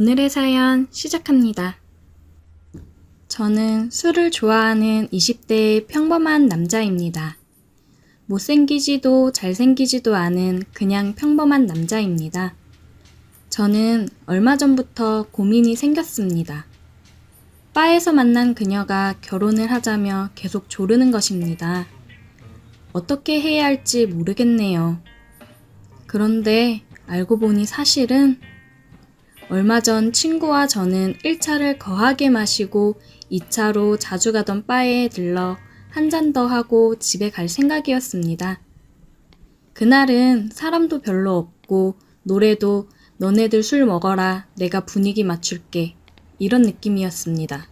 오늘의 사연 시작합니다. 저는 술을 좋아하는 20대의 평범한 남자입니다. 못생기지도 잘생기지도 않은 그냥 평범한 남자입니다. 저는 얼마 전부터 고민이 생겼습니다. 바에서 만난 그녀가 결혼을 하자며 계속 조르는 것입니다. 어떻게 해야 할지 모르겠네요. 그런데 알고 보니 사실은 얼마 전 친구와 저는 1차를 거하게 마시고 2차로 자주 가던 바에 들러 한 잔 더 하고 집에 갈 생각이었습니다. 그날은 사람도 별로 없고 노래도 너네들 술 먹어라, 내가 분위기 맞출게, 이런 느낌이었습니다.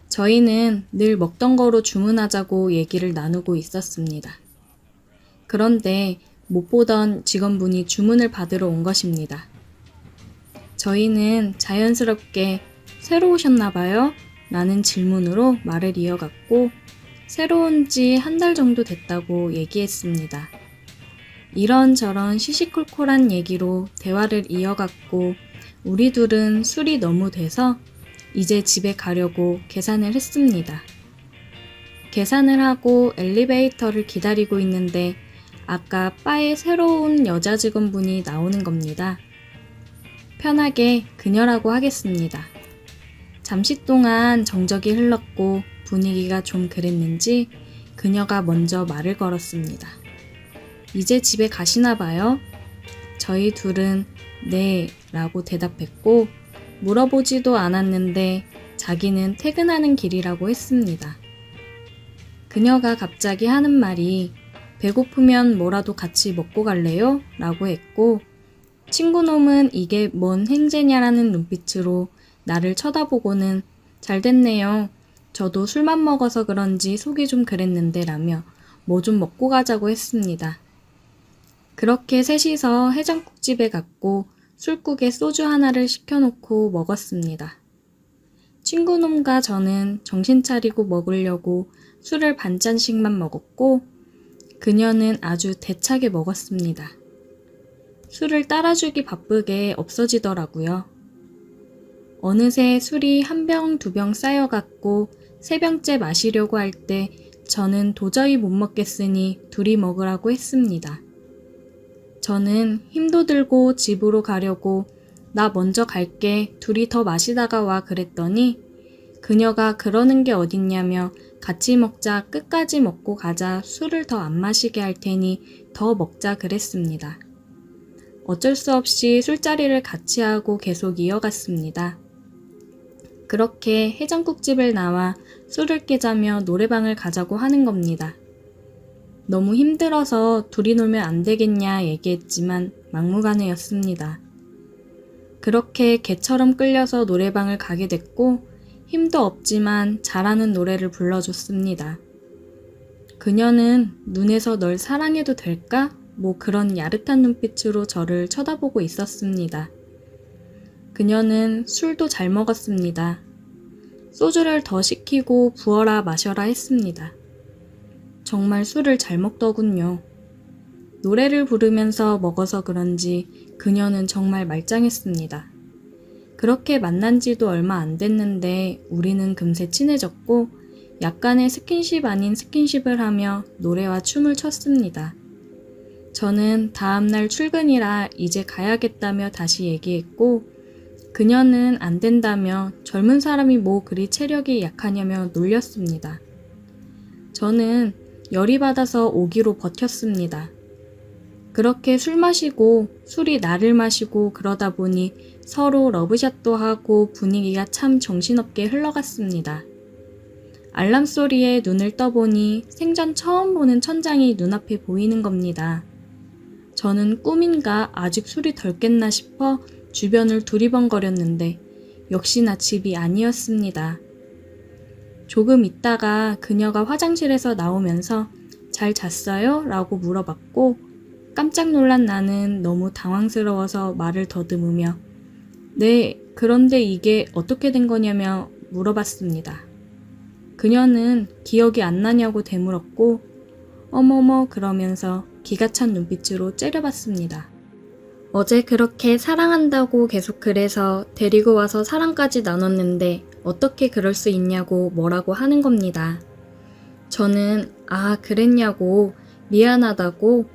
저희는 늘 먹던 거로 주문하자고 얘기를 나누고 있었습니다. 그런데 못 보던 직원분이 주문을 받으러 온 것입니다. 저희는 자연스럽게 새로 오셨나 봐요? 라는 질문으로 말을 이어갔고 새로 온 지 한 달 정도 됐다고 얘기했습니다. 이런저런 시시콜콜한 얘기로 대화를 이어갔고 우리 둘은 술이 너무 돼서 이제 집에 가려고 계산을 했습니다. 계산을 하고 엘리베이터를 기다리고 있는데 아까 바에 새로운 여자 직원분이 나오는 겁니다. 편하게 그녀라고 하겠습니다. 잠시 동안 정적이 흘렀고 분위기가 좀 그랬는지 그녀가 먼저 말을 걸었습니다. 이제 집에 가시나 봐요? 저희 둘은 네 라고 대답했고 물어보지도 않았는데 자기는 퇴근하는 길이라고 했습니다. 그녀가 갑자기 하는 말이 배고프면 뭐라도 같이 먹고 갈래요? 라고 했고 친구놈은 이게 뭔 행제냐라는 눈빛으로 나를 쳐다보고는 잘 됐네요. 저도 술만 먹어서 그런지 속이 좀 그랬는데 라며 뭐 좀 먹고 가자고 했습니다. 그렇게 셋이서 해장국집에 갔고 술국에 소주 하나를 시켜놓고 먹었습니다. 친구놈과 저는 정신 차리고 먹으려고 술을 반잔씩만 먹었고 그녀는 아주 대차게 먹었습니다. 술을 따라주기 바쁘게 없어지더라고요. 어느새 술이 한 병, 두 병 쌓여갔고 세 병째 마시려고 할 때 저는 도저히 못 먹겠으니 둘이 먹으라고 했습니다. 저는 힘도 들고 집으로 가려고 나 먼저 갈게, 둘이 더 마시다가 와 그랬더니 그녀가 그러는 게 어딨냐며 같이 먹자, 끝까지 먹고 가자, 술을 더 안 마시게 할 테니 더 먹자 그랬습니다. 어쩔 수 없이 술자리를 같이 하고 계속 이어갔습니다. 그렇게 해장국집을 나와 술을 깨자며 노래방을 가자고 하는 겁니다. 너무 힘들어서 둘이 놀면 안 되겠냐 얘기했지만 막무가내였습니다. 그렇게 개처럼 끌려서 노래방을 가게 됐고 힘도 없지만 잘하는 노래를 불러줬습니다. 그녀는 눈에서 널 사랑해도 될까? 뭐 그런 야릇한 눈빛으로 저를 쳐다보고 있었습니다. 그녀는 술도 잘 먹었습니다. 소주를 더 시키고 부어라 마셔라 했습니다. 정말 술을 잘 먹더군요. 노래를 부르면서 먹어서 그런지 그녀는 정말 말짱했습니다. 그렇게 만난 지도 얼마 안 됐는데 우리는 금세 친해졌고 약간의 스킨십 아닌 스킨십을 하며 노래와 춤을 췄습니다. 저는 다음날 출근이라 이제 가야겠다며 다시 얘기했고 그녀는 안 된다며 젊은 사람이 뭐 그리 체력이 약하냐며 놀렸습니다. 저는 열이 받아서 오기로 버텼습니다. 그렇게 술 마시고 술이 나를 마시고 그러다 보니 서로 러브샷도 하고 분위기가 참 정신없게 흘러갔습니다. 알람 소리에 눈을 떠보니 생전 처음 보는 천장이 눈앞에 보이는 겁니다. 저는 꿈인가 아직 술이 덜 깼나 싶어 주변을 두리번거렸는데 역시나 집이 아니었습니다. 조금 있다가 그녀가 화장실에서 나오면서 잘 잤어요? 라고 물어봤고 깜짝 놀란 나는 너무 당황스러워서 말을 더듬으며 네, 그런데 이게 어떻게 된 거냐며 물어봤습니다. 그녀는 기억이 안 나냐고 되물었고 어머머 그러면서 기가 찬 눈빛으로 째려봤습니다. 어제 그렇게 사랑한다고 계속 그래서 데리고 와서 사랑까지 나눴는데 어떻게 그럴 수 있냐고 뭐라고 하는 겁니다. 저는 그랬냐고 미안하다고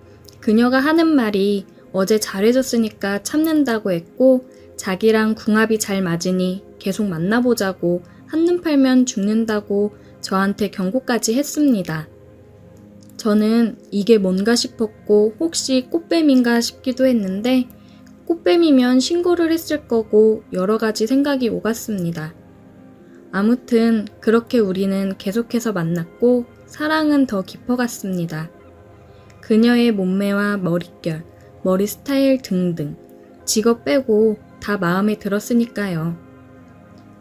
그녀가 하는 말이 어제 잘해줬으니까 참는다고 했고 자기랑 궁합이 잘 맞으니 계속 만나보자고 한눈 팔면 죽는다고 저한테 경고까지 했습니다. 저는 이게 뭔가 싶었고 혹시 꽃뱀인가 싶기도 했는데 꽃뱀이면 신고를 했을 거고 여러 가지 생각이 오갔습니다. 아무튼 그렇게 우리는 계속해서 만났고 사랑은 더 깊어갔습니다. 그녀의 몸매와 머릿결, 머리 스타일 등등 직업 빼고 다 마음에 들었으니까요.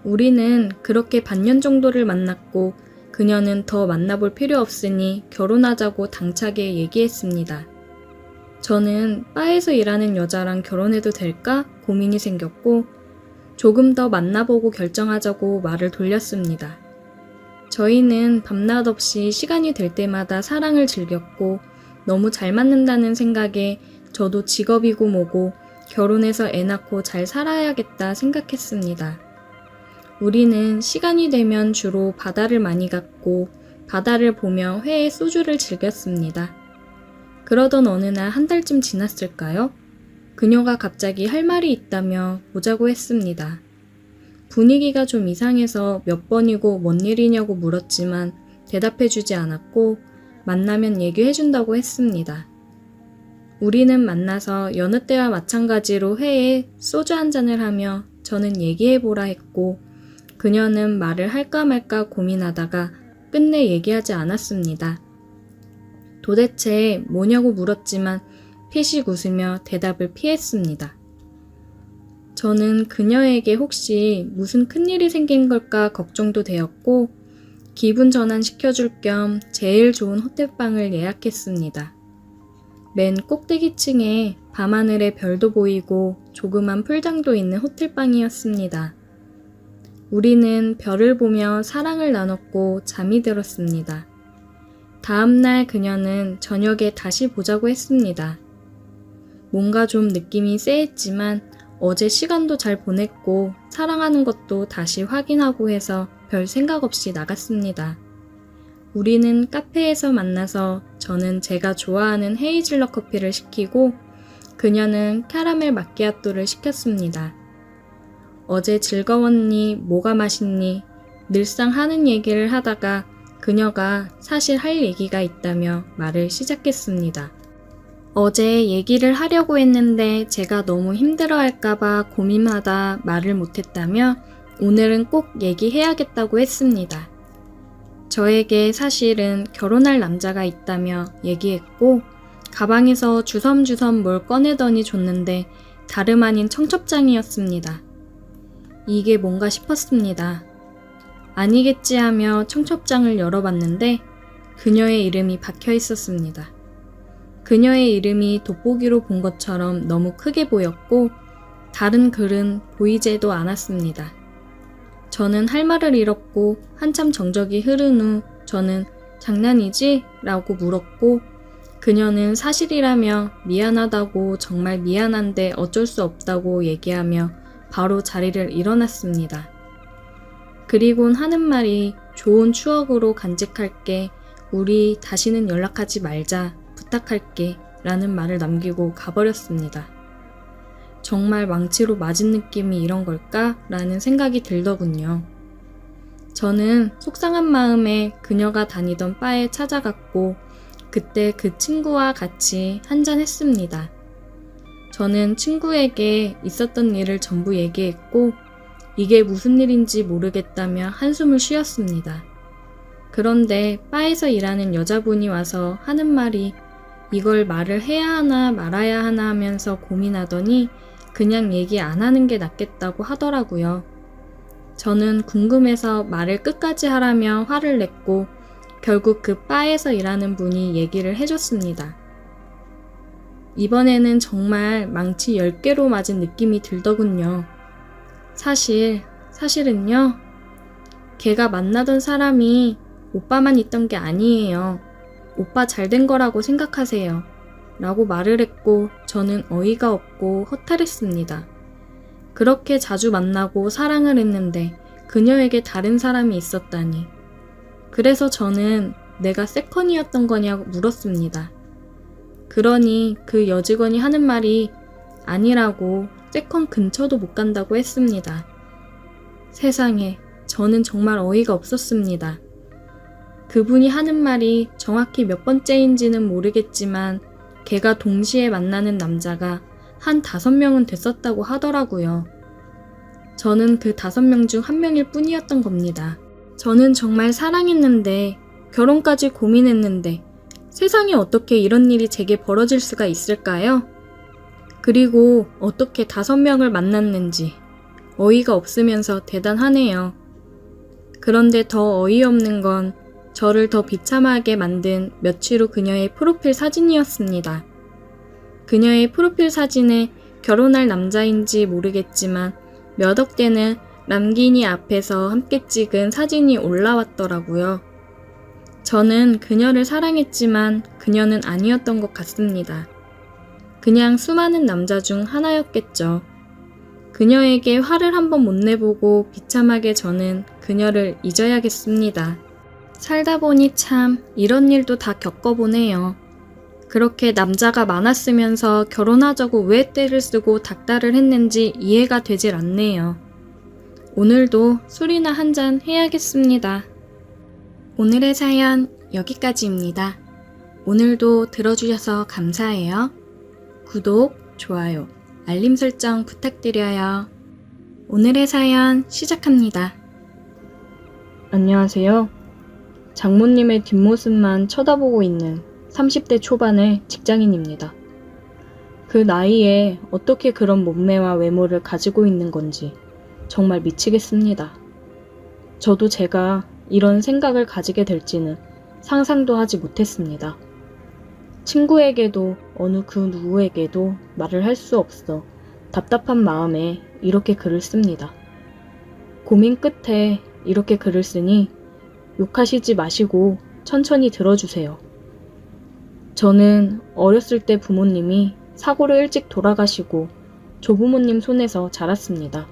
우리는 그렇게 반년 정도를 만났고 그녀는 더 만나볼 필요 없으니 결혼하자고 당차게 얘기했습니다. 저는 바에서 일하는 여자랑 결혼해도 될까 고민이 생겼고 조금 더 만나보고 결정하자고 말을 돌렸습니다. 저희는 밤낮 없이 시간이 될 때마다 사랑을 즐겼고 너무 잘 맞는다는 생각에 저도 직업이고 뭐고 결혼해서 애 낳고 잘 살아야겠다 생각했습니다. 우리는 시간이 되면 주로 바다를 많이 갔고 바다를 보며 회에 소주를 즐겼습니다. 그러던 어느 날 한 달쯤 지났을까요? 그녀가 갑자기 할 말이 있다며 보자고 했습니다. 분위기가 좀 이상해서 몇 번이고 뭔 일이냐고 물었지만 대답해주지 않았고 만나면 얘기해준다고 했습니다. 우리는 만나서 여느 때와 마찬가지로 회에 소주 한 잔을 하며 저는 얘기해보라 했고 그녀는 말을 할까 말까 고민하다가 끝내 얘기하지 않았습니다. 도대체 뭐냐고 물었지만 피식 웃으며 대답을 피했습니다. 저는 그녀에게 혹시 무슨 큰일이 생긴 걸까 걱정도 되었고 기분 전환 시켜줄 겸 제일 좋은 호텔방을 예약했습니다. 맨 꼭대기층에 밤하늘에 별도 보이고 조그만 풀장도 있는 호텔방이었습니다. 우리는 별을 보며 사랑을 나눴고 잠이 들었습니다. 다음날 그녀는 저녁에 다시 보자고 했습니다. 뭔가 좀 느낌이 쎄했지만 어제 시간도 잘 보냈고 사랑하는 것도 다시 확인하고 해서 별 생각 없이 나갔습니다. 우리는 카페에서 만나서 저는 제가 좋아하는 헤이즐넛 커피를 시키고 그녀는 캐러멜 마키아토를 시켰습니다. 어제 즐거웠니? 뭐가 맛있니? 늘상 하는 얘기를 하다가 그녀가 사실 할 얘기가 있다며 말을 시작했습니다. 어제 얘기를 하려고 했는데 제가 너무 힘들어할까봐 고민하다 말을 못했다며 오늘은 꼭 얘기해야겠다고 했습니다. 저에게 사실은 결혼할 남자가 있다며 얘기했고 가방에서 주섬주섬 뭘 꺼내더니 줬는데 다름 아닌 청첩장이었습니다. 이게 뭔가 싶었습니다. 아니겠지 하며 청첩장을 열어봤는데 그녀의 이름이 박혀 있었습니다. 그녀의 이름이 돋보기로 본 것처럼 너무 크게 보였고 다른 글은 보이지도 않았습니다. 저는 할 말을 잃었고 한참 정적이 흐른 후 저는 장난이지? 라고 물었고 그녀는 사실이라며 미안하다고 정말 미안한데 어쩔 수 없다고 얘기하며 바로 자리를 일어났습니다. 그리곤 하는 말이 좋은 추억으로 간직할게. 우리 다시는 연락하지 말자. 부탁할게. 라는 말을 남기고 가버렸습니다. 정말 망치로 맞은 느낌이 이런 걸까? 라는 생각이 들더군요. 저는 속상한 마음에 그녀가 다니던 바에 찾아갔고 그때 그 친구와 같이 한잔했습니다. 저는 친구에게 있었던 일을 전부 얘기했고 이게 무슨 일인지 모르겠다며 한숨을 쉬었습니다. 그런데 바에서 일하는 여자분이 와서 하는 말이 이걸 말을 해야 하나 말아야 하나 하면서 고민하더니 그냥 얘기 안 하는 게 낫겠다고 하더라고요. 저는 궁금해서 말을 끝까지 하라며 화를 냈고 결국 그 바에서 일하는 분이 얘기를 해줬습니다. 이번에는 정말 망치 10개로 맞은 느낌이 들더군요. 사실은요. 걔가 만나던 사람이 오빠만 있던 게 아니에요. 오빠 잘 된 거라고 생각하세요. 라고 말을 했고 저는 어이가 없고 허탈했습니다. 그렇게 자주 만나고 사랑을 했는데 그녀에게 다른 사람이 있었다니. 그래서 저는 내가 세컨이었던 거냐고 물었습니다. 그러니 그 여직원이 하는 말이 아니라고 세컨 근처도 못 간다고 했습니다. 세상에, 저는 정말 어이가 없었습니다. 그분이 하는 말이 정확히 몇 번째인지는 모르겠지만 걔가 동시에 만나는 남자가 한 5명은 됐었다고 하더라고요. 저는 그 5명 중 1명일 뿐이었던 겁니다. 저는 정말 사랑했는데 결혼까지 고민했는데 세상에 어떻게 이런 일이 제게 벌어질 수가 있을까요? 그리고 어떻게 5명을 만났는지 어이가 없으면서 대단하네요. 그런데 더 어이없는 건 저를 더 비참하게 만든 며칠 후 그녀의 프로필 사진이었습니다. 그녀의 프로필 사진에 결혼할 남자인지 모르겠지만 몇 억대는 람기니 앞에서 함께 찍은 사진이 올라왔더라고요. 저는 그녀를 사랑했지만 그녀는 아니었던 것 같습니다. 그냥 수많은 남자 중 하나였겠죠. 그녀에게 화를 한번 못 내보고 비참하게 저는 그녀를 잊어야겠습니다. 살다 보니 참 이런 일도 다 겪어보네요. 그렇게 남자가 많았으면서 결혼하자고 왜 떼를 쓰고 닥달을 했는지 이해가 되질 않네요. 오늘도 술이나 한잔 해야겠습니다. 오늘의 사연 여기까지입니다. 오늘도 들어주셔서 감사해요. 구독, 좋아요, 알림 설정 부탁드려요. 오늘의 사연 시작합니다. 안녕하세요. 장모님의 뒷모습만 쳐다보고 있는 30대 초반의 직장인입니다. 그 나이에 어떻게 그런 몸매와 외모를 가지고 있는 건지 정말 미치겠습니다. 저도 제가 이런 생각을 가지게 될지는 상상도 하지 못했습니다. 친구에게도 어느 그 누구에게도 말을 할 수 없어 답답한 마음에 이렇게 글을 씁니다. 고민 끝에 이렇게 글을 쓰니 욕하시지 마시고 천천히 들어주세요. 저는 어렸을 때 부모님이 사고로 일찍 돌아가시고 조부모님 손에서 자랐습니다.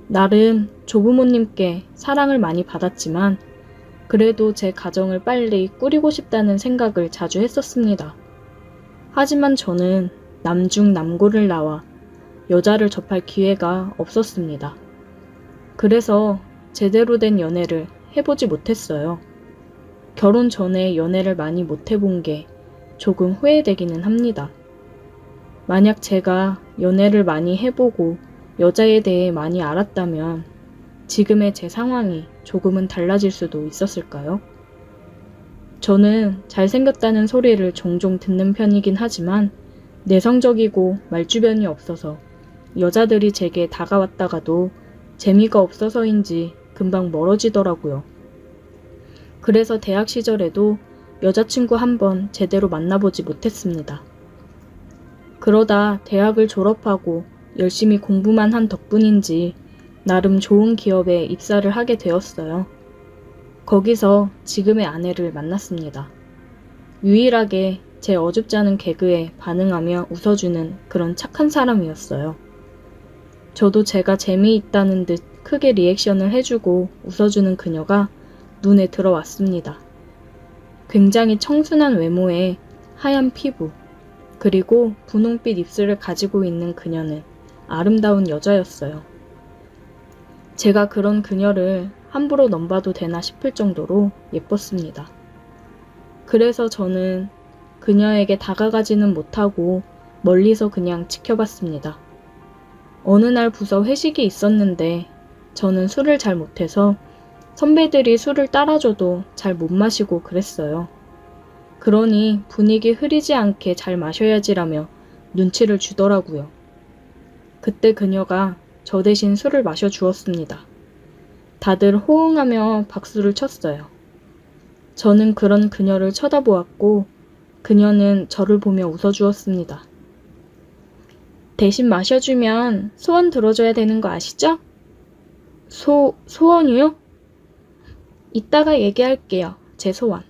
나름 조부모님께 사랑을 많이 받았지만 그래도 제 가정을 빨리 꾸리고 싶다는 생각을 자주 했었습니다. 하지만 저는 남중 남고를 나와 여자를 접할 기회가 없었습니다. 그래서 제대로 된 연애를 해보지 못했어요. 결혼 전에 연애를 많이 못해본 게 조금 후회되기는 합니다. 만약 제가 연애를 많이 해보고 여자에 대해 많이 알았다면 지금의 제 상황이 조금은 달라질 수도 있었을까요? 저는 잘생겼다는 소리를 종종 듣는 편이긴 하지만 내성적이고 말주변이 없어서 여자들이 제게 다가왔다가도 재미가 없어서인지 금방 멀어지더라고요. 그래서 대학 시절에도 여자친구 한 번 제대로 만나보지 못했습니다. 그러다 대학을 졸업하고 열심히 공부만 한 덕분인지 나름 좋은 기업에 입사를 하게 되었어요. 거기서 지금의 아내를 만났습니다. 유일하게 제 어줍지 않은 개그에 반응하며 웃어주는 그런 착한 사람이었어요. 저도 제가 재미있다는 듯 크게 리액션을 해주고 웃어주는 그녀가 눈에 들어왔습니다. 굉장히 청순한 외모에 하얀 피부, 그리고 분홍빛 입술을 가지고 있는 그녀는 아름다운 여자였어요. 제가 그런 그녀를 함부로 넘봐도 되나 싶을 정도로 예뻤습니다. 그래서 저는 그녀에게 다가가지는 못하고 멀리서 그냥 지켜봤습니다. 어느 날 부서 회식이 있었는데 저는 술을 잘 못해서 선배들이 술을 따라줘도 잘 못 마시고 그랬어요. 그러니 분위기 흐리지 않게 잘 마셔야지라며 눈치를 주더라고요. 그때 그녀가 저 대신 술을 마셔주었습니다. 다들 호응하며 박수를 쳤어요. 저는 그런 그녀를 쳐다보았고 그녀는 저를 보며 웃어주었습니다. 대신 마셔주면 소원 들어줘야 되는 거 아시죠? 소원이요? 이따가 얘기할게요. 제 소원.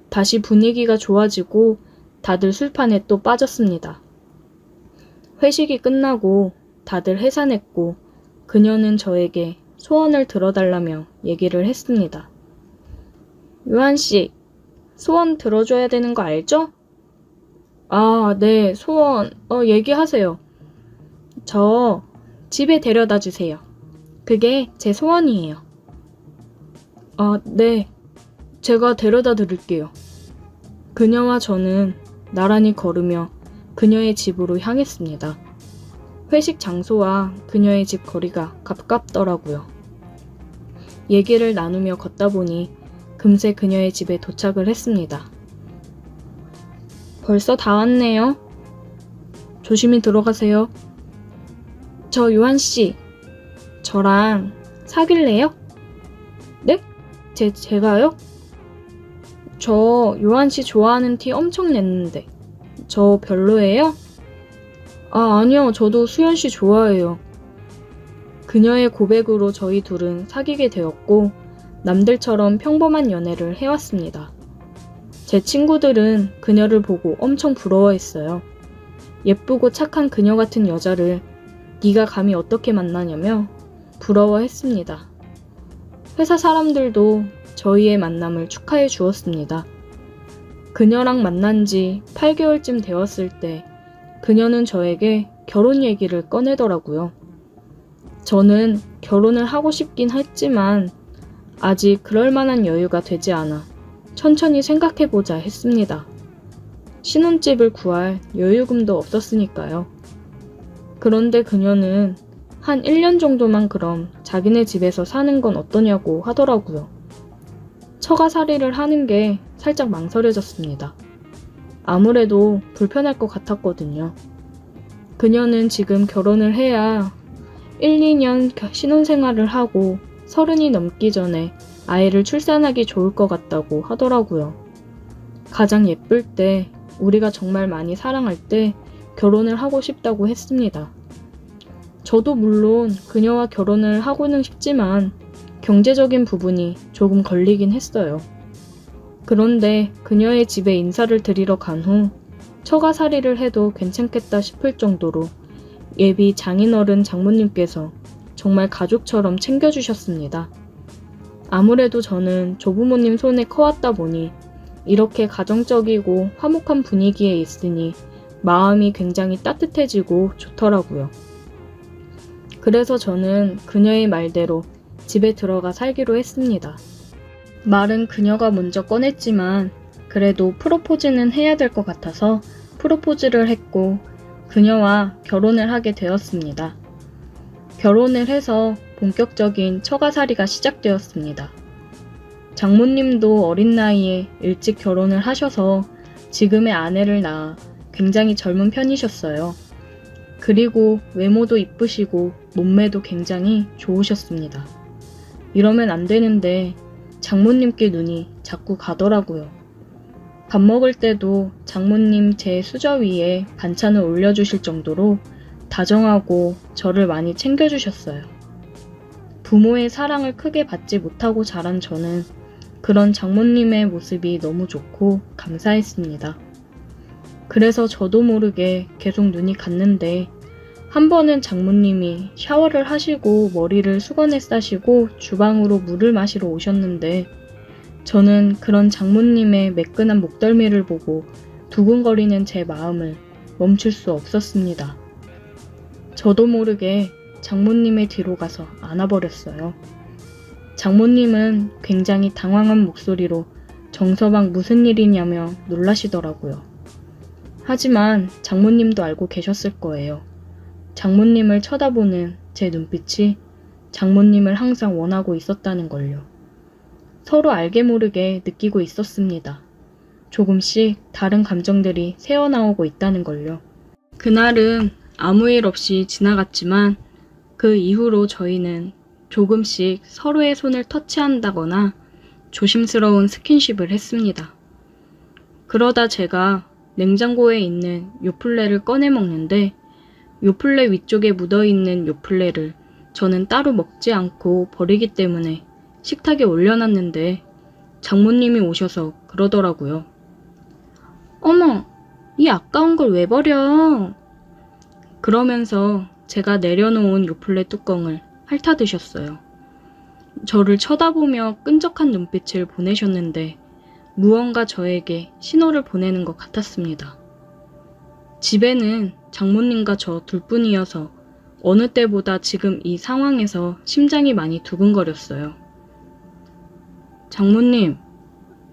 다시 분위기가 좋아지고 다들 술판에 또 빠졌습니다. 회식이 끝나고 다들 해산했고 그녀는 저에게 소원을 들어달라며 얘기를 했습니다. 요한씨, 소원 들어줘야 되는 거 알죠? 아, 네, 소원, 얘기하세요. 저 집에 데려다 주세요. 그게 제 소원이에요. 아, 네, 제가 데려다 드릴게요. 그녀와 저는 나란히 걸으며 그녀의 집으로 향했습니다. 회식 장소와 그녀의 집 거리가 가깝더라고요. 얘기를 나누며 걷다 보니 금세 그녀의 집에 도착을 했습니다. 벌써 다 왔네요. 조심히 들어가세요. 저 요한씨, 저랑 사귈래요? 네? 제가요? 저 요한씨 좋아하는 티 엄청 냈는데 저 별로예요? 아, 아니요. 저도 수연씨 좋아해요. 그녀의 고백으로 저희 둘은 사귀게 되었고 남들처럼 평범한 연애를 해왔습니다. 제 친구들은 그녀를 보고 엄청 부러워했어요. 예쁘고 착한 그녀 같은 여자를 네가 감히 어떻게 만나냐며 부러워했습니다. 회사 사람들도 저희의 만남을 축하해 주었습니다. 그녀랑 만난 지 8개월쯤 되었을 때 그녀는 저에게 결혼 얘기를 꺼내더라고요. 저는 결혼을 하고 싶긴 했지만 아직 그럴 만한 여유가 되지 않아 천천히 생각해보자 했습니다. 신혼집을 구할 여유금도 없었으니까요. 그런데 그녀는 한 1년 정도만 그럼 자기네 집에서 사는 건 어떠냐고 하더라고요. 처가살이를 하는 게 살짝 망설여졌습니다. 아무래도 불편할 것 같았거든요. 그녀는 지금 결혼을 해야 1, 2년 신혼생활을 하고 30이 넘기 전에 아이를 출산하기 좋을 것 같다고 하더라고요. 가장 예쁠 때, 우리가 정말 많이 사랑할 때 결혼을 하고 싶다고 했습니다. 저도 물론 그녀와 결혼을 하고는 싶지만 경제적인 부분이 조금 걸리긴 했어요. 그런데 그녀의 집에 인사를 드리러 간 후 처가살이를 해도 괜찮겠다 싶을 정도로 예비 장인어른 장모님께서 정말 가족처럼 챙겨주셨습니다. 아무래도 저는 조부모님 손에 커왔다 보니 이렇게 가정적이고 화목한 분위기에 있으니 마음이 굉장히 따뜻해지고 좋더라고요. 그래서 저는 그녀의 말대로 집에 들어가 살기로 했습니다. 말은 그녀가 먼저 꺼냈지만 그래도 프로포즈는 해야 될 것 같아서 프로포즈를 했고 그녀와 결혼을 하게 되었습니다. 결혼을 해서 본격적인 처가살이가 시작되었습니다. 장모님도 어린 나이에 일찍 결혼을 하셔서 지금의 아내를 낳아 굉장히 젊은 편이셨어요. 그리고 외모도 이쁘시고 몸매도 굉장히 좋으셨습니다. 이러면 안 되는데 장모님께 눈이 자꾸 가더라고요. 밥 먹을 때도 장모님 제 수저 위에 반찬을 올려주실 정도로 다정하고 저를 많이 챙겨주셨어요. 부모의 사랑을 크게 받지 못하고 자란 저는 그런 장모님의 모습이 너무 좋고 감사했습니다. 그래서 저도 모르게 계속 눈이 갔는데 한 번은 장모님이 샤워를 하시고 머리를 수건에 싸시고 주방으로 물을 마시러 오셨는데 저는 그런 장모님의 매끈한 목덜미를 보고 두근거리는 제 마음을 멈출 수 없었습니다. 저도 모르게 장모님의 뒤로 가서 안아버렸어요. 장모님은 굉장히 당황한 목소리로 정서방 무슨 일이냐며 놀라시더라고요. 하지만 장모님도 알고 계셨을 거예요. 장모님을 쳐다보는 제 눈빛이 장모님을 항상 원하고 있었다는 걸요. 서로 알게 모르게 느끼고 있었습니다. 조금씩 다른 감정들이 새어나오고 있다는 걸요. 그날은 아무 일 없이 지나갔지만 그 이후로 저희는 조금씩 서로의 손을 터치한다거나 조심스러운 스킨십을 했습니다. 그러다 제가 냉장고에 있는 요플레를 꺼내 먹는데 요플레 위쪽에 묻어있는 요플레를 저는 따로 먹지 않고 버리기 때문에 식탁에 올려놨는데 장모님이 오셔서 그러더라고요. 어머, 이 아까운 걸 왜 버려? 그러면서 제가 내려놓은 요플레 뚜껑을 핥아드셨어요. 저를 쳐다보며 끈적한 눈빛을 보내셨는데 무언가 저에게 신호를 보내는 것 같았습니다. 집에는 장모님과 저 둘뿐이어서 어느 때보다 지금 이 상황에서 심장이 많이 두근거렸어요. 장모님,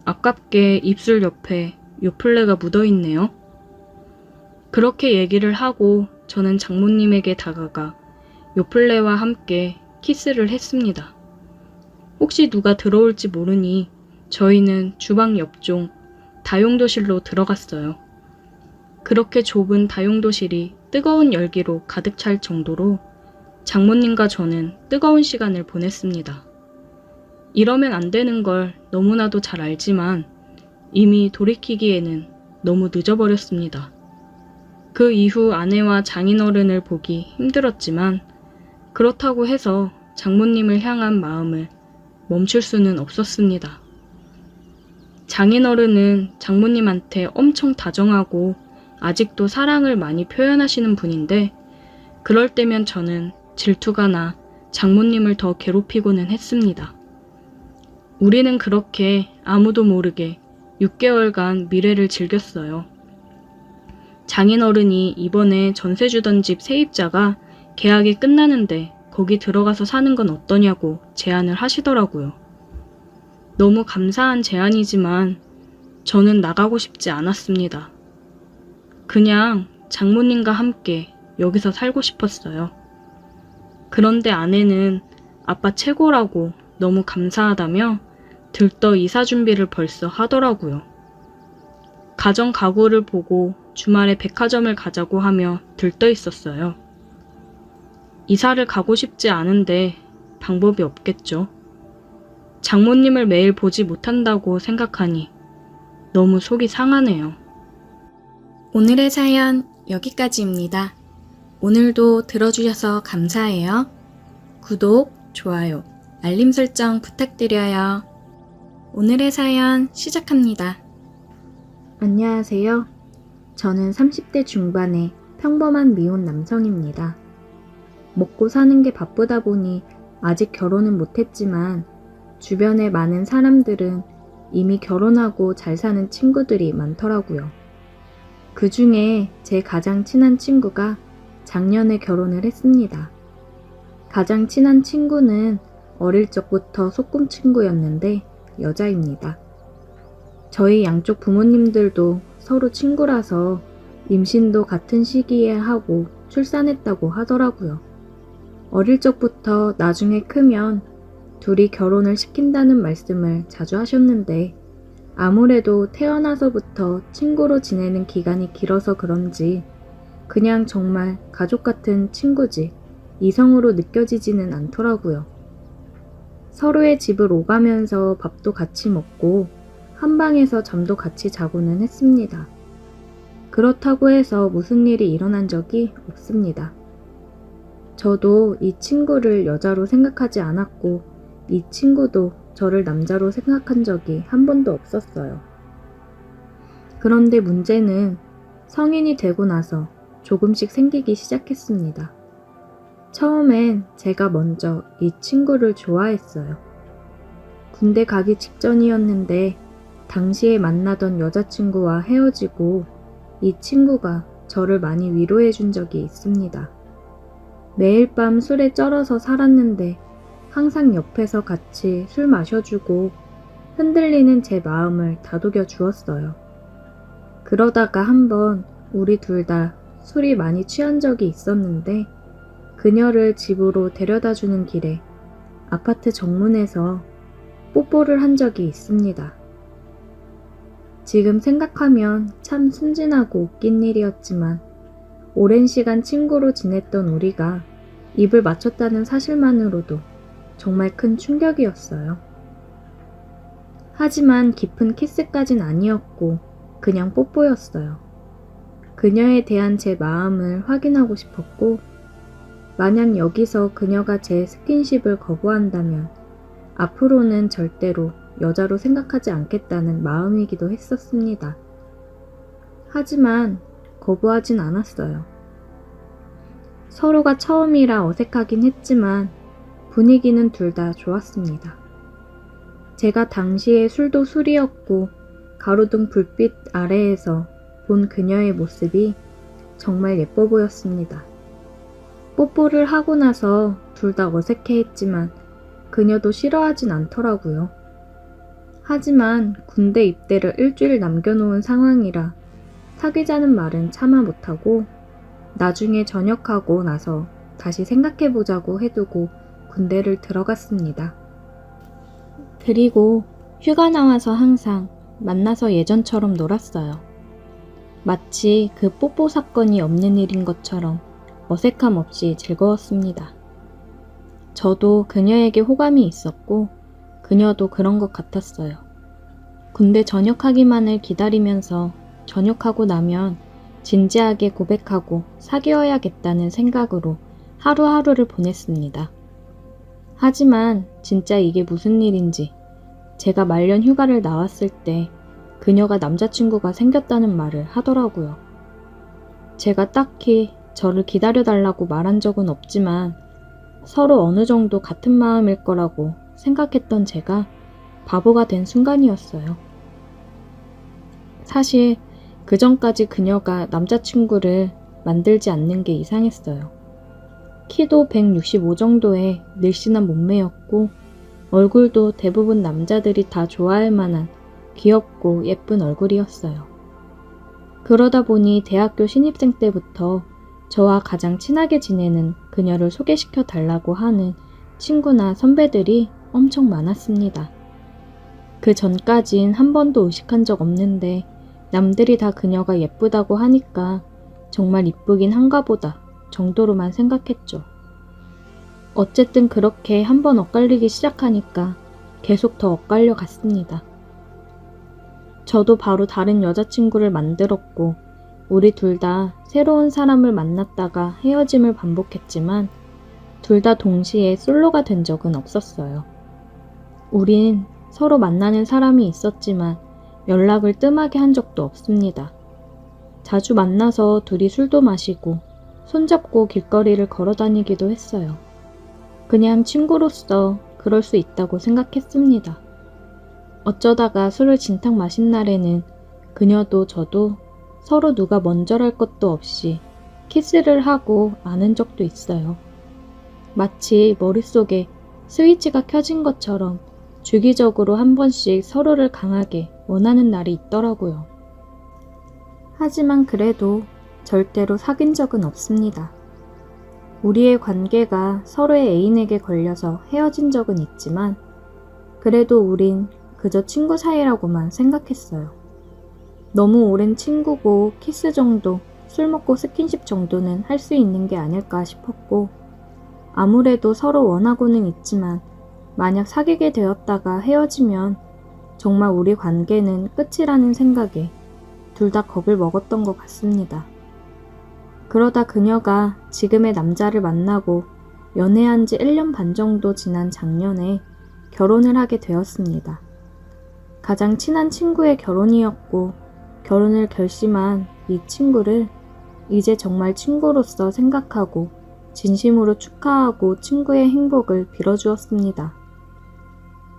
아깝게 입술 옆에 요플레가 묻어있네요. 그렇게 얘기를 하고 저는 장모님에게 다가가 요플레와 함께 키스를 했습니다. 혹시 누가 들어올지 모르니 저희는 주방 옆종 다용도실로 들어갔어요. 그렇게 좁은 다용도실이 뜨거운 열기로 가득 찰 정도로 장모님과 저는 뜨거운 시간을 보냈습니다. 이러면 안 되는 걸 너무나도 잘 알지만 이미 돌이키기에는 너무 늦어버렸습니다. 그 이후 아내와 장인어른을 보기 힘들었지만 그렇다고 해서 장모님을 향한 마음을 멈출 수는 없었습니다. 장인어른은 장모님한테 엄청 다정하고 아직도 사랑을 많이 표현하시는 분인데 그럴 때면 저는 질투가 나 장모님을 더 괴롭히고는 했습니다. 우리는 그렇게 아무도 모르게 6개월간 미래를 즐겼어요. 장인어른이 이번에 전세 주던 집 세입자가 계약이 끝나는데 거기 들어가서 사는 건 어떠냐고 제안을 하시더라고요. 너무 감사한 제안이지만 저는 나가고 싶지 않았습니다. 그냥 장모님과 함께 여기서 살고 싶었어요. 그런데 아내는 아빠 최고라고 너무 감사하다며 들떠 이사 준비를 벌써 하더라고요. 가정 가구를 보고 주말에 백화점을 가자고 하며 들떠 있었어요. 이사를 가고 싶지 않은데 방법이 없겠죠. 장모님을 매일 보지 못한다고 생각하니 너무 속이 상하네요. 오늘의 사연 여기까지입니다. 오늘도 들어주셔서 감사해요. 구독, 좋아요, 알림 설정 부탁드려요. 오늘의 사연 시작합니다. 안녕하세요. 저는 30대 중반의 평범한 미혼 남성입니다. 먹고 사는 게 바쁘다 보니 아직 결혼은 못했지만 주변에 많은 사람들은 이미 결혼하고 잘 사는 친구들이 많더라고요. 그 중에 제 가장 친한 친구가 작년에 결혼을 했습니다. 가장 친한 친구는 어릴 적부터 소꿉친구였는데 여자입니다. 저희 양쪽 부모님들도 서로 친구라서 임신도 같은 시기에 하고 출산했다고 하더라고요. 어릴 적부터 나중에 크면 둘이 결혼을 시킨다는 말씀을 자주 하셨는데 아무래도 태어나서부터 친구로 지내는 기간이 길어서 그런지 그냥 정말 가족 같은 친구지 이성으로 느껴지지는 않더라고요. 서로의 집을 오가면서 밥도 같이 먹고 한 방에서 잠도 같이 자고는 했습니다. 그렇다고 해서 무슨 일이 일어난 적이 없습니다. 저도 이 친구를 여자로 생각하지 않았고 이 친구도 저를 남자로 생각한 적이 한 번도 없었어요. 그런데 문제는 성인이 되고 나서 조금씩 생기기 시작했습니다. 처음엔 제가 먼저 이 친구를 좋아했어요. 군대 가기 직전이었는데 당시에 만나던 여자친구와 헤어지고 이 친구가 저를 많이 위로해 준 적이 있습니다. 매일 밤 술에 쩔어서 살았는데 항상 옆에서 같이 술 마셔주고 흔들리는 제 마음을 다독여 주었어요. 그러다가 한번 우리 둘 다 술이 많이 취한 적이 있었는데 그녀를 집으로 데려다주는 길에 아파트 정문에서 뽀뽀를 한 적이 있습니다. 지금 생각하면 참 순진하고 웃긴 일이었지만 오랜 시간 친구로 지냈던 우리가 입을 맞췄다는 사실만으로도 정말 큰 충격이었어요. 하지만 깊은 키스까진 아니었고 그냥 뽀뽀였어요. 그녀에 대한 제 마음을 확인하고 싶었고 만약 여기서 그녀가 제 스킨십을 거부한다면 앞으로는 절대로 여자로 생각하지 않겠다는 마음이기도 했었습니다. 하지만 거부하진 않았어요. 서로가 처음이라 어색하긴 했지만 분위기는 둘 다 좋았습니다. 제가 당시에 술도 술이었고 가로등 불빛 아래에서 본 그녀의 모습이 정말 예뻐 보였습니다. 뽀뽀를 하고 나서 둘 다 어색해했지만 그녀도 싫어하진 않더라고요. 하지만 군대 입대를 일주일 남겨놓은 상황이라 사귀자는 말은 차마 못하고 나중에 전역하고 나서 다시 생각해보자고 해두고 군대를 들어갔습니다. 그리고 휴가 나와서 항상 만나서 예전처럼 놀았어요. 마치 그 뽀뽀 사건이 없는 일인 것처럼 어색함 없이 즐거웠습니다. 저도 그녀에게 호감이 있었고 그녀도 그런 것 같았어요. 군대 전역하기만을 기다리면서 전역하고 나면 진지하게 고백하고 사귀어야겠다는 생각으로 하루하루를 보냈습니다. 하지만 진짜 이게 무슨 일인지 제가 말년 휴가를 나왔을 때 그녀가 남자친구가 생겼다는 말을 하더라고요. 제가 딱히 저를 기다려달라고 말한 적은 없지만 서로 어느 정도 같은 마음일 거라고 생각했던 제가 바보가 된 순간이었어요. 사실 그 전까지 그녀가 남자친구를 만들지 않는 게 이상했어요. 키도 165 정도의 늘씬한 몸매였고 얼굴도 대부분 남자들이 다 좋아할 만한 귀엽고 예쁜 얼굴이었어요. 그러다 보니 대학교 신입생 때부터 저와 가장 친하게 지내는 그녀를 소개시켜 달라고 하는 친구나 선배들이 엄청 많았습니다. 그 전까진 한 번도 의식한 적 없는데 남들이 다 그녀가 예쁘다고 하니까 정말 이쁘긴 한가 보다 정도로만 생각했죠. 어쨌든 그렇게 한 번 엇갈리기 시작하니까 계속 더 엇갈려 갔습니다. 저도 바로 다른 여자친구를 만들었고 우리 둘 다 새로운 사람을 만났다가 헤어짐을 반복했지만 둘 다 동시에 솔로가 된 적은 없었어요. 우린 서로 만나는 사람이 있었지만 연락을 뜸하게 한 적도 없습니다. 자주 만나서 둘이 술도 마시고 손잡고 길거리를 걸어 다니기도 했어요. 그냥 친구로서 그럴 수 있다고 생각했습니다. 어쩌다가 술을 진탕 마신 날에는 그녀도 저도 서로 누가 먼저랄 것도 없이 키스를 하고 아는 적도 있어요. 마치 머릿속에 스위치가 켜진 것처럼 주기적으로 한 번씩 서로를 강하게 원하는 날이 있더라고요. 하지만 그래도 절대로 사귄 적은 없습니다. 우리의 관계가 서로의 애인에게 걸려서 헤어진 적은 있지만 그래도 우린 그저 친구 사이라고만 생각했어요. 너무 오랜 친구고 키스 정도, 술 먹고 스킨십 정도는 할 수 있는 게 아닐까 싶었고 아무래도 서로 원하고는 있지만 만약 사귀게 되었다가 헤어지면 정말 우리 관계는 끝이라는 생각에 둘 다 겁을 먹었던 것 같습니다. 그러다 그녀가 지금의 남자를 만나고 연애한 지 1년 반 정도 지난 작년에 결혼을 하게 되었습니다. 가장 친한 친구의 결혼이었고 결혼을 결심한 이 친구를 이제 정말 친구로서 생각하고 진심으로 축하하고 친구의 행복을 빌어주었습니다.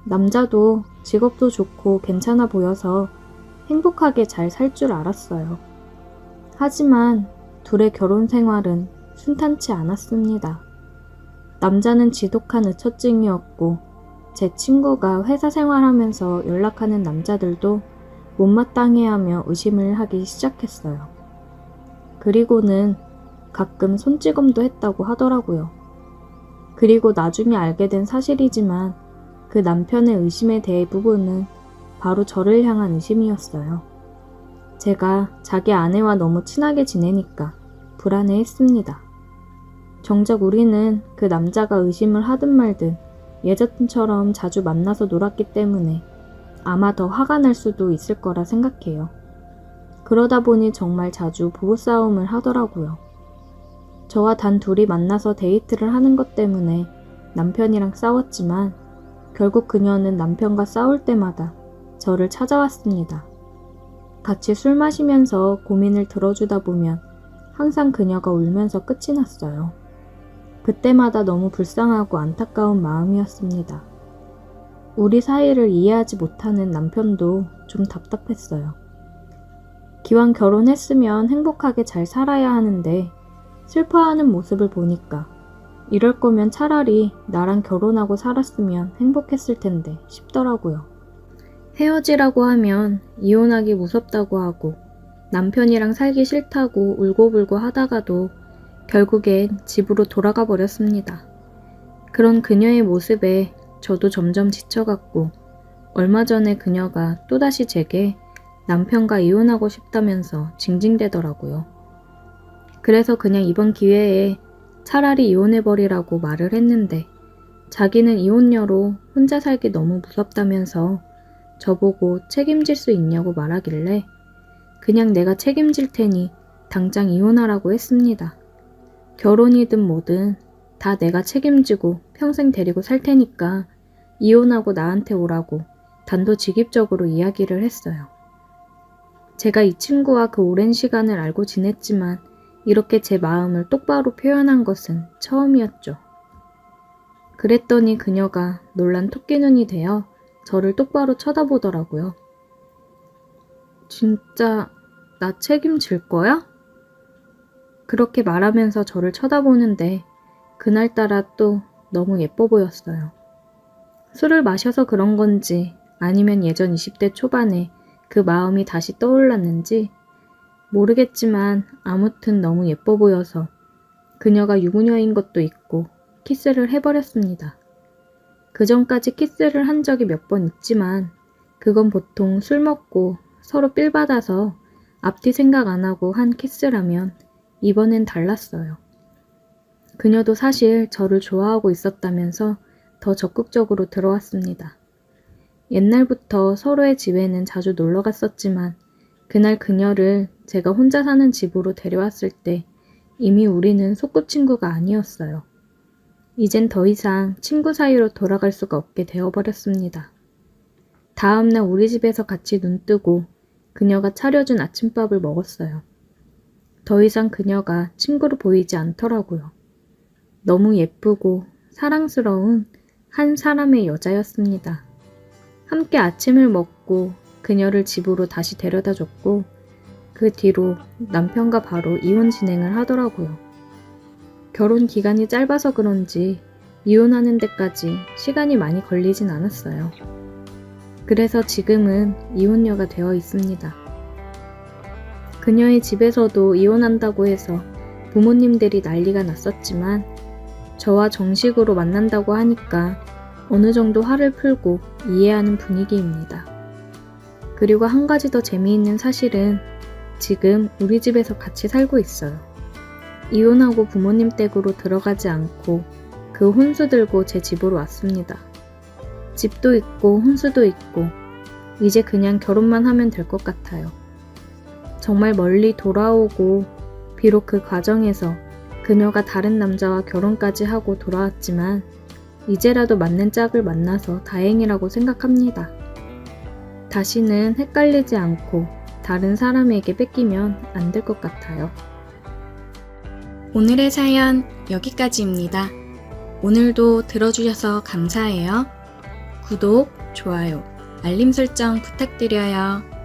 남자도 직업도 좋고 괜찮아 보여서 행복하게 잘 살 줄 알았어요. 하지만 둘의 결혼 생활은 순탄치 않았습니다. 남자는 지독한 의처증이었고 제 친구가 회사 생활하면서 연락하는 남자들도 못마땅해하며 의심을 하기 시작했어요. 그리고는 가끔 손찌검도 했다고 하더라고요. 그리고 나중에 알게 된 사실이지만 그 남편의 의심의 대부분은 바로 저를 향한 의심이었어요. 제가 자기 아내와 너무 친하게 지내니까 불안해했습니다. 정작 우리는 그 남자가 의심을 하든 말든 예전처럼 자주 만나서 놀았기 때문에 아마 더 화가 날 수도 있을 거라 생각해요. 그러다 보니 정말 자주 부부싸움을 하더라고요. 저와 단 둘이 만나서 데이트를 하는 것 때문에 남편이랑 싸웠지만 결국 그녀는 남편과 싸울 때마다 저를 찾아왔습니다. 같이 술 마시면서 고민을 들어주다 보면 항상 그녀가 울면서 끝이 났어요. 그때마다 너무 불쌍하고 안타까운 마음이었습니다. 우리 사이를 이해하지 못하는 남편도 좀 답답했어요. 기왕 결혼했으면 행복하게 잘 살아야 하는데 슬퍼하는 모습을 보니까 이럴 거면 차라리 나랑 결혼하고 살았으면 행복했을 텐데 싶더라고요. 헤어지라고 하면 이혼하기 무섭다고 하고 남편이랑 살기 싫다고 울고불고 하다가도 결국엔 집으로 돌아가 버렸습니다. 그런 그녀의 모습에 저도 점점 지쳐갔고 얼마 전에 그녀가 또다시 제게 남편과 이혼하고 싶다면서 징징대더라고요. 그래서 그냥 이번 기회에 차라리 이혼해버리라고 말을 했는데 자기는 이혼녀로 혼자 살기 너무 무섭다면서 저보고 책임질 수 있냐고 말하길래 그냥 내가 책임질 테니 당장 이혼하라고 했습니다. 결혼이든 뭐든 다 내가 책임지고 평생 데리고 살 테니까 이혼하고 나한테 오라고 단도직입적으로 이야기를 했어요. 제가 이 친구와 그 오랜 시간을 알고 지냈지만 이렇게 제 마음을 똑바로 표현한 것은 처음이었죠. 그랬더니 그녀가 놀란 토끼눈이 되어 저를 똑바로 쳐다보더라고요. 진짜 나 책임질 거야? 그렇게 말하면서 저를 쳐다보는데 그날따라 또 너무 예뻐 보였어요. 술을 마셔서 그런 건지 아니면 예전 20대 초반에 그 마음이 다시 떠올랐는지 모르겠지만 아무튼 너무 예뻐 보여서 그녀가 유부녀인 것도 있고 키스를 해버렸습니다. 그 전까지 키스를 한 적이 몇 번 있지만 그건 보통 술 먹고 서로 삘 받아서 앞뒤 생각 안 하고 한 키스라면 이번엔 달랐어요. 그녀도 사실 저를 좋아하고 있었다면서 더 적극적으로 들어왔습니다. 옛날부터 서로의 집에는 자주 놀러 갔었지만 그날 그녀를 제가 혼자 사는 집으로 데려왔을 때 이미 우리는 소꿉친구가 아니었어요. 이젠 더 이상 친구 사이로 돌아갈 수가 없게 되어버렸습니다. 다음날 우리 집에서 같이 눈뜨고 그녀가 차려준 아침밥을 먹었어요. 더 이상 그녀가 친구로 보이지 않더라고요. 너무 예쁘고 사랑스러운 한 사람의 여자였습니다. 함께 아침을 먹고 그녀를 집으로 다시 데려다 줬고 그 뒤로 남편과 바로 이혼 진행을 하더라고요. 결혼 기간이 짧아서 그런지 이혼하는 데까지 시간이 많이 걸리진 않았어요. 그래서 지금은 이혼녀가 되어 있습니다. 그녀의 집에서도 이혼한다고 해서 부모님들이 난리가 났었지만 저와 정식으로 만난다고 하니까 어느 정도 화를 풀고 이해하는 분위기입니다. 그리고 한 가지 더 재미있는 사실은 지금 우리 집에서 같이 살고 있어요. 이혼하고 부모님 댁으로 들어가지 않고 그 혼수 들고 제 집으로 왔습니다. 집도 있고 혼수도 있고 이제 그냥 결혼만 하면 될 것 같아요. 정말 멀리 돌아오고 비록 그 과정에서 그녀가 다른 남자와 결혼까지 하고 돌아왔지만 이제라도 맞는 짝을 만나서 다행이라고 생각합니다. 다시는 헷갈리지 않고 다른 사람에게 뺏기면 안 될 것 같아요. 오늘의 사연 여기까지입니다. 오늘도 들어주셔서 감사해요. 구독, 좋아요, 알림 설정 부탁드려요.